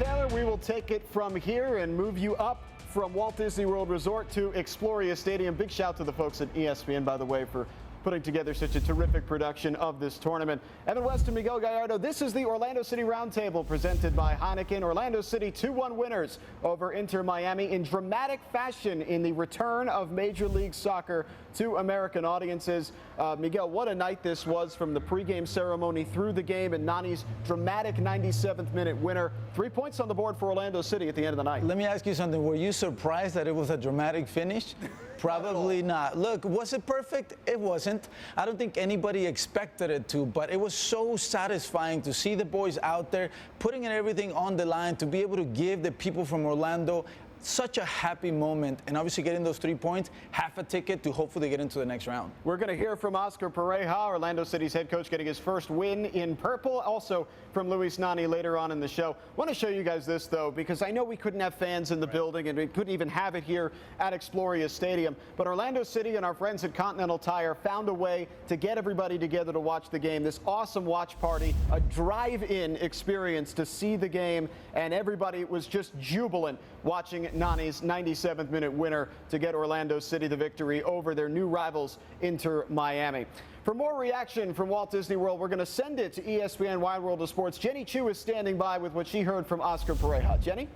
Taylor, we will take it from here and move you up from Walt Disney World Resort to Exploria Stadium. Big shout to the folks at ESPN, by the way, for putting together such a terrific production of this tournament. Evan West and Miguel Gallardo, this is the Orlando City Roundtable presented by Heineken. Orlando City 2-1 winners over Inter Miami in dramatic fashion in the return of Major League Soccer to American audiences. Miguel, what a night this was, from the pregame ceremony through the game, and Nani's dramatic 97th minute winner. 3 points on the board for Orlando City at the end of the night. Let me ask you something. Were you surprised that it was a dramatic finish? Probably not. Look, was it perfect? It wasn't. I don't think anybody expected it to, but it was so satisfying to see the boys out there putting everything on the line, to be able to give the people from Orlando such a happy moment, and obviously getting those 3 points, half a ticket to hopefully get into the next round. We're going to hear from Oscar Pareja, Orlando City's head coach, getting his first win in purple. Also from Luis Nani later on in the show. I want to show you guys this, though, because I know we couldn't have fans in the building, and we couldn't even have it here at Exploria Stadium. But Orlando City and our friends at Continental Tire found a way to get everybody together to watch the game. This awesome watch party, a drive-in experience to see the game, and everybody was just jubilant watching Nani's 97th minute winner to get Orlando City the victory over their new rivals, Inter Miami. For more reaction from Walt Disney World, we're going to send it to ESPN Wide World of Sports. Jenny Chu is standing by with what she heard from Oscar Pareja. Jenny?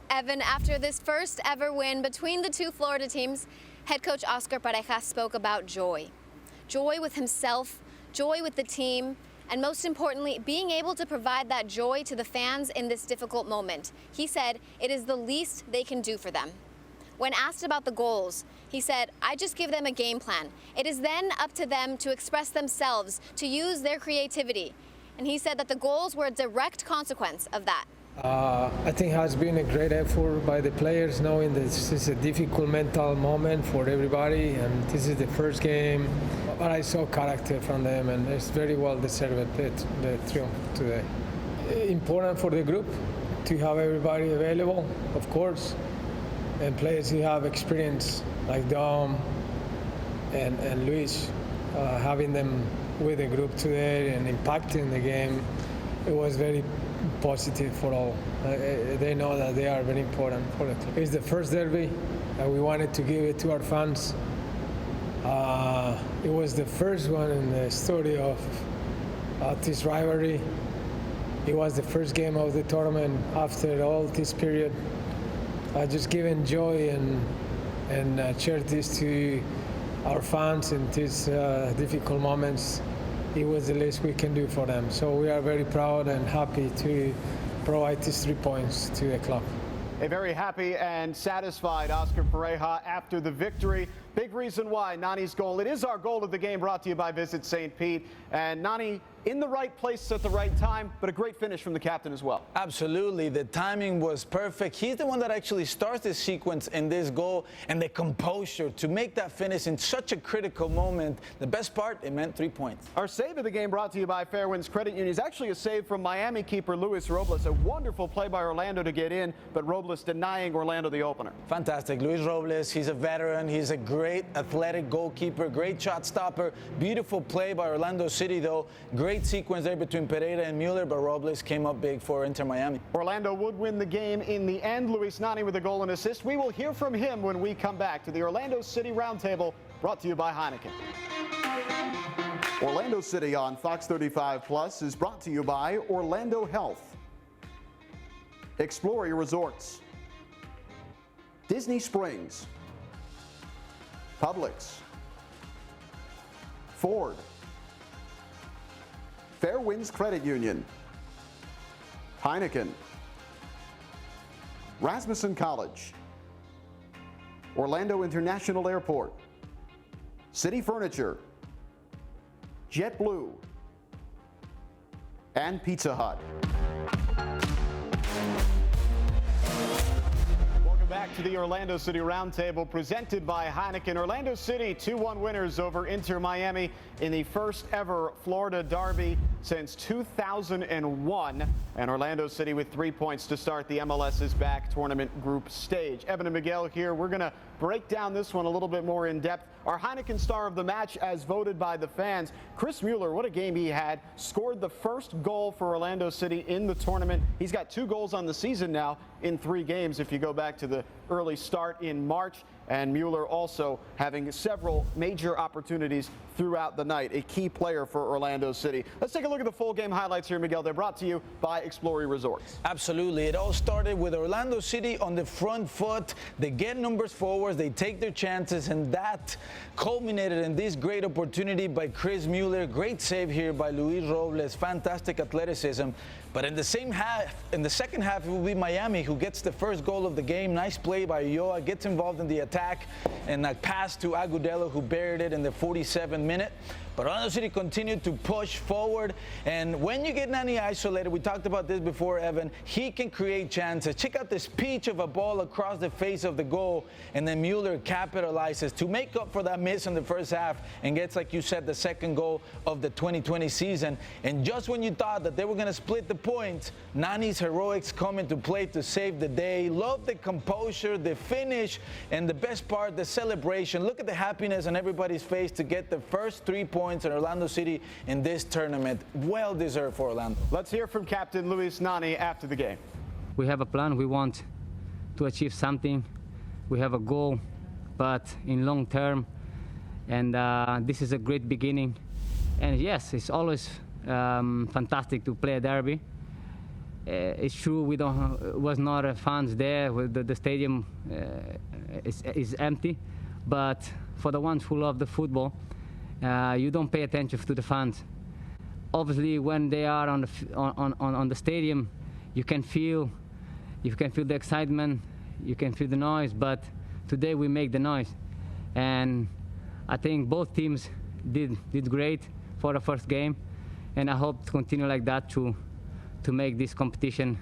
Evan, after this first ever win between the two Florida teams, head coach Oscar Pareja spoke about joy. Joy with himself, joy with the team, and most importantly, being able to provide that joy to the fans in this difficult moment. He said it is the least they can do for them. When asked about the goals, he said, I just give them a game plan. It is then up to them to express themselves, to use their creativity. And he said that the goals were a direct consequence of that. I think it has been a great effort by the players, knowing that this is a difficult mental moment for everybody, and this is the first game. But I saw character from them, and it's very well deserved, the triumph today. Important for the group to have everybody available, of course, and players who have experience like Dom and Luis, having them with the group today and impacting the game. It was very positive for all. They know that they are very important for the club. It's the first derby, and we wanted to give it to our fans. It was the first one in the story of this rivalry. It was the first game of the tournament after all this period. Just giving joy and share this to our fans in these difficult moments. It was the least we can do for them. So we are very proud and happy to provide these 3 points to the club. A very happy and satisfied Oscar Pareja after the victory. Big reason why Nani's goal. It is our goal of the game, brought to you by Visit St. Pete. And Nani in the right place at the right time, but a great finish from the captain as well. Absolutely. The timing was perfect. He's the one that actually starts the sequence in this goal, and the composure to make that finish in such a critical moment. The best part, it meant 3 points. Our save of the game, brought to you by Fairwinds Credit Union, is actually a save from Miami keeper Luis Robles. A wonderful play by Orlando to get in, but Robles denying Orlando the opener. Fantastic. Luis Robles, he's a veteran. He's a great athletic goalkeeper, great shot stopper. Beautiful play by Orlando City, though. Great sequence there between Pereira and Mueller, but Robles came up big for Inter Miami. Orlando would win the game in the end. Luis Nani with a goal and assist. We will hear from him when we come back to the Orlando City Roundtable, brought to you by Heineken. Orlando City on Fox 35 Plus is brought to you by Orlando Health, Exploria Resorts, Disney Springs, Publix, Ford, Fairwinds Credit Union, Heineken, Rasmussen College, Orlando International Airport, City Furniture, JetBlue, and Pizza Hut. Back to the Orlando City Roundtable presented by Heineken. Orlando City 2-1 winners over Inter Miami in the first ever Florida derby since 2001. And Orlando City with 3 points to start the MLS is Back tournament group stage. Evan and Miguel here. We're going to break down this one a little bit more in depth. our Heineken star of the match as voted by the fans. Chris Mueller, what a game he had. Scored the first goal for Orlando City in the tournament. He's got 2 goals on the season now in 3 games if you go back to the early start in March. And Mueller also having several major opportunities throughout the night. A key player for Orlando City. Let's take a look at the full game highlights here, Miguel. They're brought to you by Explorer Resorts. Absolutely. It all started with Orlando City on the front foot. They get numbers forward, they take their chances, and that culminated in this great opportunity by Chris Mueller. Great save here by Luis Robles. Fantastic athleticism. But in the second half, it will be Miami who gets the first goal of the game. Nice play by Ulloa, gets involved in the attack, and a pass to Agudelo, who buried it in the 47th minute. But Orlando City continued to push forward, and when you get Nani isolated, we talked about this before, Evan, he can create chances. Check out this peach of a ball across the face of the goal, and then Mueller capitalizes to make up for that miss in the first half and gets, like you said, the second goal of the 2020 season. And just when you thought that they were going to split the points, Nani's heroics come into play to save the day. Love the composure, the finish, and the best part, the celebration. Look at the happiness on everybody's face to get the first 3 points in Orlando City in this tournament. Well deserved for Orlando. Let's hear from Captain Luis Nani after the game. We have a plan. We want to achieve something. We have a goal, but in long term. And this is a great beginning. And yes, it's always fantastic to play a derby. It's true we was not fans there. The stadium is empty. But for the ones who love the football, you don't pay attention to the fans. Obviously, when they are on the stadium, you can feel the excitement, you can feel the noise. But today we make the noise, and I think both teams did great for the first game, and I hope to continue like that to make this competition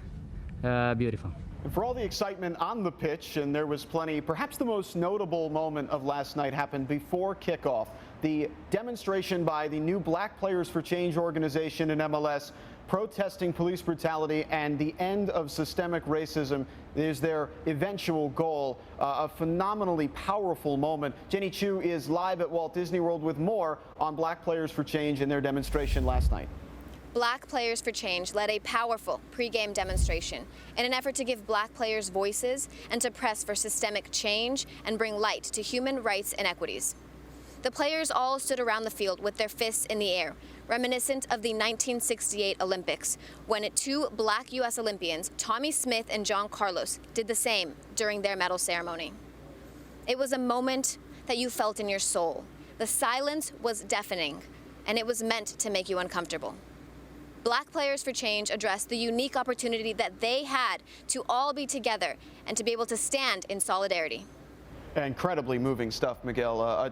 beautiful. And for all the excitement on the pitch, and there was plenty, perhaps the most notable moment of last night happened before kickoff. The demonstration by the new Black Players for Change organization in MLS protesting police brutality and the end of systemic racism is their eventual goal. A phenomenally powerful moment. Jenny Chu is live at Walt Disney World with more on Black Players for Change and their demonstration last night. Black Players for Change led a powerful pregame demonstration in an effort to give Black players voices and to press for systemic change and bring light to human rights and equities. The players all stood around the field with their fists in the air, reminiscent of the 1968 Olympics, when 2 Black U.S. Olympians, Tommy Smith and John Carlos, did the same during their medal ceremony. It was a moment that you felt in your soul. The silence was deafening, and it was meant to make you uncomfortable. Black Players for Change addressed the unique opportunity that they had to all be together and to be able to stand in solidarity. Incredibly moving stuff, Miguel. A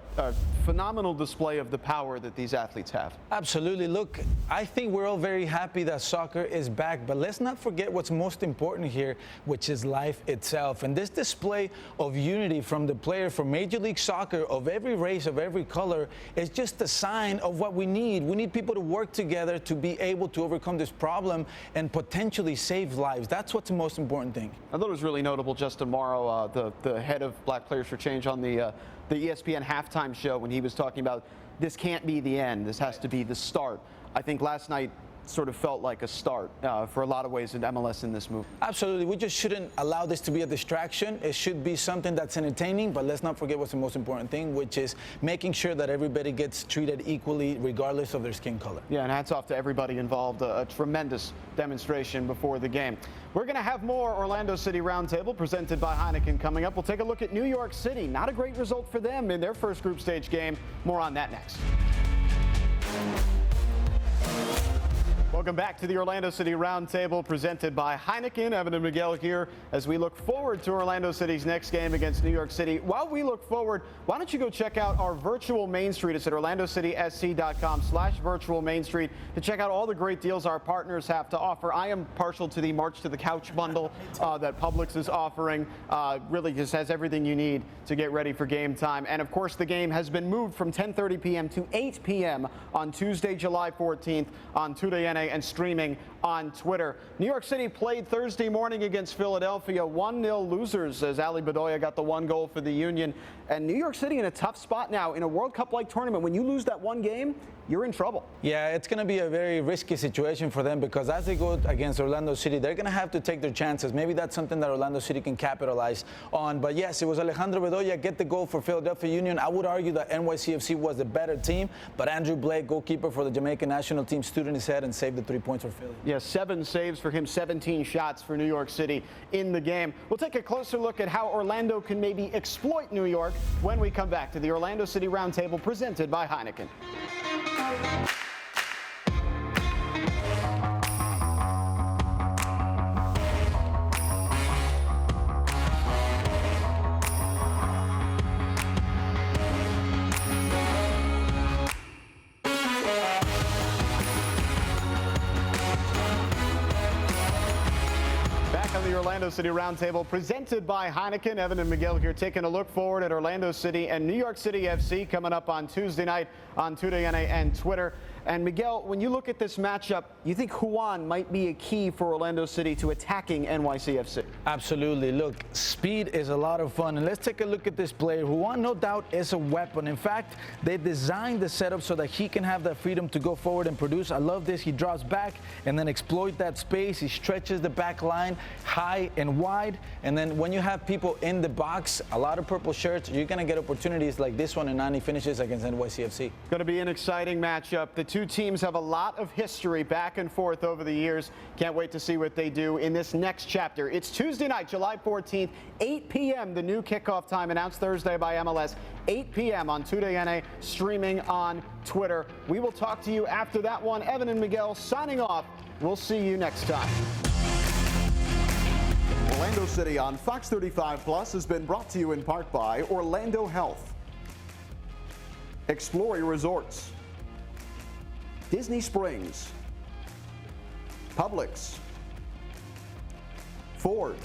phenomenal display of the power that these athletes have. Absolutely. Look, I think we're all very happy that soccer is back, but let's not forget what's most important here, which is life itself. And this display of unity from the players from Major League Soccer of every race, of every color, is just a sign of what we need. We need people to work together to be able to overcome this problem and potentially save lives. That's what's the most important thing. I thought it was really notable just tomorrow, the head of Black Players for Change on the ESPN halftime show when he was talking about this can't be the end, this has to be the start. I think last night sort of felt like a start for a lot of ways in MLS in this move. Absolutely. We just shouldn't allow this to be a distraction. It should be something that's entertaining, but let's not forget what's the most important thing, which is making sure that everybody gets treated equally regardless of their skin color. Yeah, and hats off to everybody involved. A tremendous demonstration before the game. We're going to have more Orlando City Roundtable presented by Heineken coming up. We'll take a look at New York City. Not a great result for them in their first group stage game. More on that next. Welcome back to the Orlando City Roundtable presented by Heineken. Evan and Miguel here as we look forward to Orlando City's next game against New York City. While we look forward, why don't you go check out our virtual Main Street. It's at orlandocitysc.com/virtual Main Street to check out all the great deals our partners have to offer. I am partial to the March to the Couch bundle that Publix is offering. Really just has everything you need to get ready for game time. And of course, the game has been moved from 10:30 p.m. to 8 p.m. on Tuesday, July 14th on 2 NA and streaming on Twitter. New York City played Thursday morning against Philadelphia, 1-0 losers as Ali Bedoya got the 1 goal for the Union. And New York City in a tough spot now in a World Cup-like tournament. When you lose that one game, you're in trouble. Yeah, it's going to be a very risky situation for them because as they go against Orlando City, they're going to have to take their chances. Maybe that's something that Orlando City can capitalize on. But yes, it was Alejandro Bedoya get the goal for Philadelphia Union. I would argue that NYCFC was the better team, but Andrew Blake, goalkeeper for the Jamaican national team, stood in his head and saved the 3 points for Philly. Yeah, 7 saves for him, 17 shots for New York City in the game. We'll take a closer look at how Orlando can maybe exploit New York when we come back to the Orlando City Roundtable presented by Heineken. The Orlando City Roundtable presented by Heineken. Evan and Miguel here taking a look forward at Orlando City and New York City FC coming up on Tuesday night on TUDN and Twitter. And Miguel, when you look at this matchup, you think Juan might be a key for Orlando City to attacking NYCFC? Absolutely. Look, speed is a lot of fun. And let's take a look at this player. Juan, no doubt, is a weapon. In fact, they designed the setup so that he can have that freedom to go forward and produce. I love this. He drops back and then exploit that space. He stretches the back line high and wide. And then when you have people in the box, a lot of purple shirts, you're going to get opportunities like this one, and 90 finishes against NYCFC. Going to be an exciting matchup. The two teams have a lot of history back and forth over the years. Can't wait to see what they do in this next chapter. It's Tuesday night, July 14th, 8 p.m. The new kickoff time announced Thursday by MLS, 8 p.m. on TUDN, streaming on Twitter. We will talk to you after that one. Evan and Miguel signing off. We'll see you next time. Orlando City on Fox 35 Plus has been brought to you in part by Orlando Health, Exploria Resorts, Disney Springs, Publix, Ford,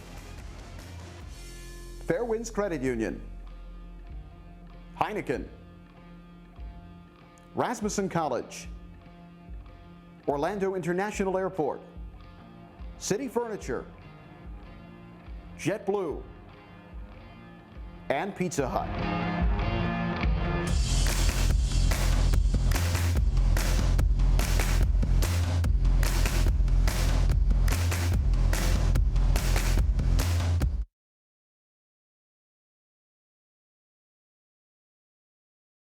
Fairwinds Credit Union, Heineken, Rasmussen College, Orlando International Airport, City Furniture, JetBlue, and Pizza Hut.